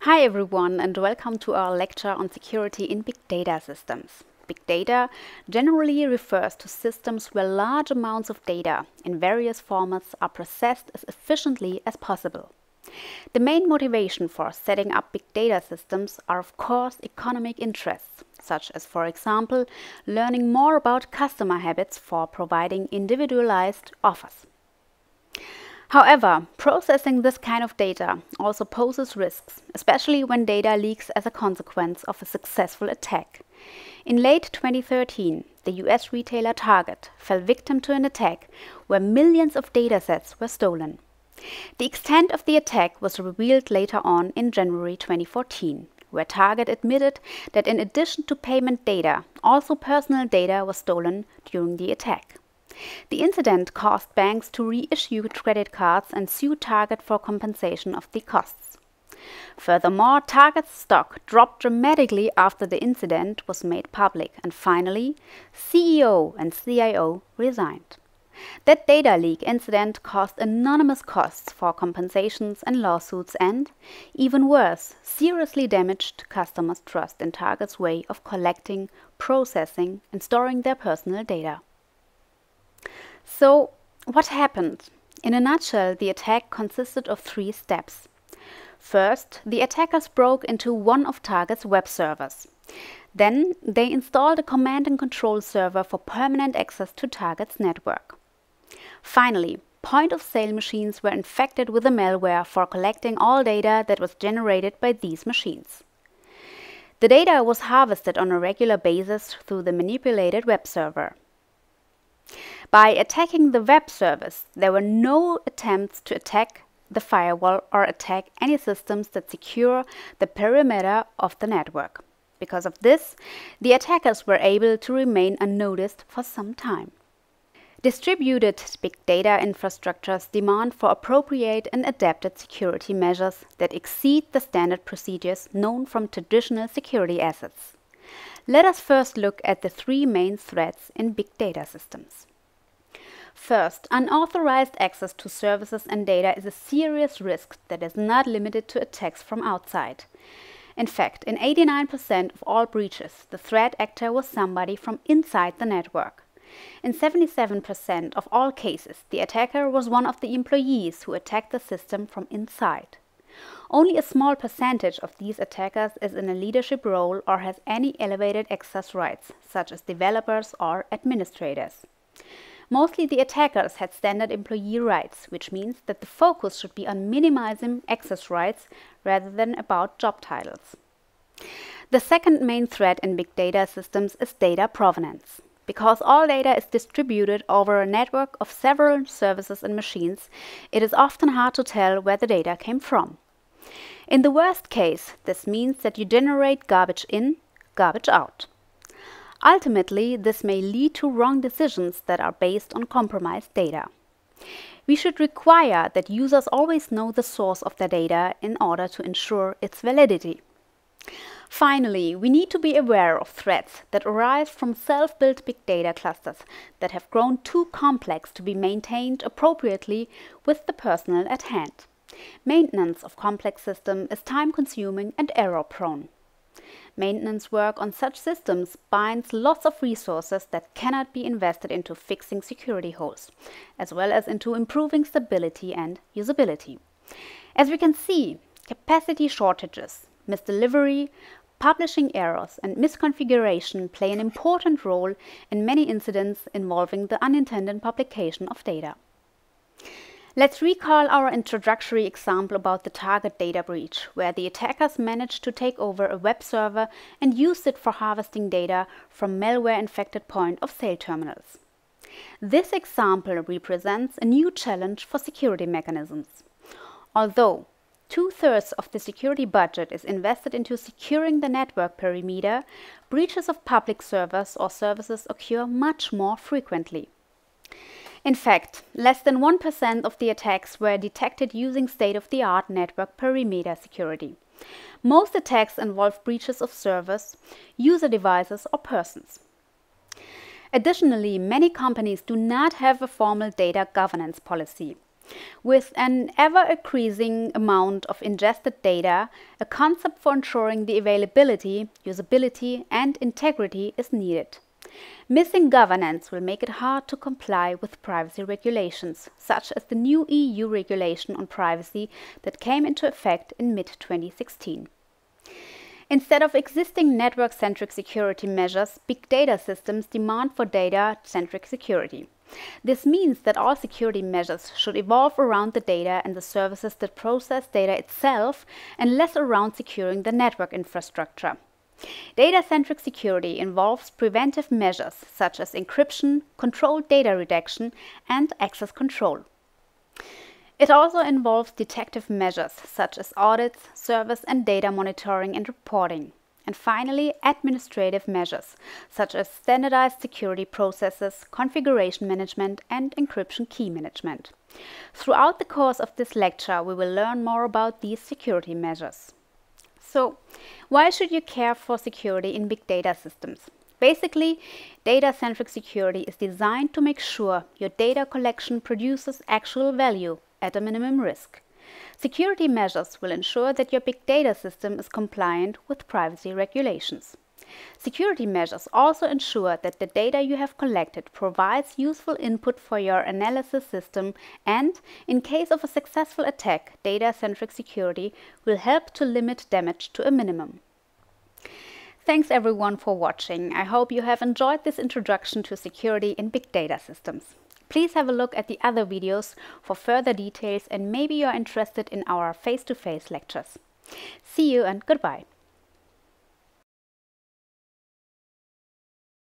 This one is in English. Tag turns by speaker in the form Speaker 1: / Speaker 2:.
Speaker 1: Hi everyone, and welcome to our lecture on security in big data systems. Big data generally refers to systems where large amounts of data in various formats are processed as efficiently as possible. The main motivation for setting up big data systems are of course economic interests, such as, for example, learning more about customer habits for providing individualized offers. However, processing this kind of data also poses risks, especially when data leaks as a consequence of a successful attack. In late 2013, the US retailer Target fell victim to an attack where millions of datasets were stolen. The extent of the attack was revealed later on in January 2014, where Target admitted that in addition to payment data, also personal data was stolen during the attack. The incident caused banks to reissue credit cards and sue Target for compensation of the costs. Furthermore, Target's stock dropped dramatically after the incident was made public, and finally, CEO and CIO resigned. That data leak incident caused enormous costs for compensations and lawsuits and, even worse, seriously damaged customers' trust in Target's way of collecting, processing, and storing their personal data. So, what happened? In a nutshell, the attack consisted of 3 steps. First, the attackers broke into one of Target's web servers. Then, they installed a command and control server for permanent access to Target's network. Finally, point-of-sale machines were infected with a malware for collecting all data that was generated by these machines. The data was harvested on a regular basis through the manipulated web server. By attacking the web service, there were no attempts to attack the firewall or attack any systems that secure the perimeter of the network. Because of this, the attackers were able to remain unnoticed for some time. Distributed big data infrastructures demand for appropriate and adapted security measures that exceed the standard procedures known from traditional security assets. Let us first look at the 3 main threats in big data systems. First, unauthorized access to services and data is a serious risk that is not limited to attacks from outside. In fact, in 89% of all breaches, the threat actor was somebody from inside the network. In 77% of all cases, the attacker was one of the employees who attacked the system from inside. Only a small percentage of these attackers is in a leadership role or has any elevated access rights, such as developers or administrators. Mostly the attackers had standard employee rights, which means that the focus should be on minimizing access rights rather than about job titles. The second main threat in big data systems is data provenance. Because all data is distributed over a network of several services and machines, it is often hard to tell where the data came from. In the worst case, this means that you generate garbage in, garbage out. Ultimately, this may lead to wrong decisions that are based on compromised data. We should require that users always know the source of their data in order to ensure its validity. Finally, we need to be aware of threats that arise from self-built big data clusters that have grown too complex to be maintained appropriately with the personnel at hand. Maintenance of complex systems is time-consuming and error-prone. Maintenance work on such systems binds lots of resources that cannot be invested into fixing security holes, as well as into improving stability and usability. As we can see, capacity shortages, misdelivery, publishing errors, and misconfiguration play an important role in many incidents involving the unintended publication of data. Let's recall our introductory example about the Target data breach, where the attackers managed to take over a web server and used it for harvesting data from malware-infected point-of-sale terminals. This example represents a new challenge for security mechanisms. Although 2/3 of the security budget is invested into securing the network perimeter, breaches of public servers or services occur much more frequently. In fact, less than 1% of the attacks were detected using state-of-the-art network perimeter security. Most attacks involve breaches of servers, user devices, or persons. Additionally, many companies do not have a formal data governance policy. With an ever-increasing amount of ingested data, a concept for ensuring the availability, usability, and integrity is needed. Missing governance will make it hard to comply with privacy regulations, such as the new EU regulation on privacy that came into effect in mid-2016. Instead of existing network-centric security measures, big data systems demand for data-centric security. This means that all security measures should evolve around the data and the services that process data itself, and less around securing the network infrastructure. Data-centric security involves preventive measures such as encryption, controlled data redaction, and access control. It also involves detective measures such as audits, service and data monitoring and reporting. And finally, administrative measures such as standardized security processes, configuration management, and encryption key management. Throughout the course of this lecture, we will learn more about these security measures. So, why should you care for security in big data systems? Basically, data-centric security is designed to make sure your data collection produces actual value at a minimum risk. Security measures will ensure that your big data system is compliant with privacy regulations. Security measures also ensure that the data you have collected provides useful input for your analysis system, and, in case of a successful attack, data-centric security will help to limit damage to a minimum. Thanks everyone for watching. I hope you have enjoyed this introduction to security in big data systems. Please have a look at the other videos for further details, and maybe you're interested in our face-to-face lectures. See you and goodbye.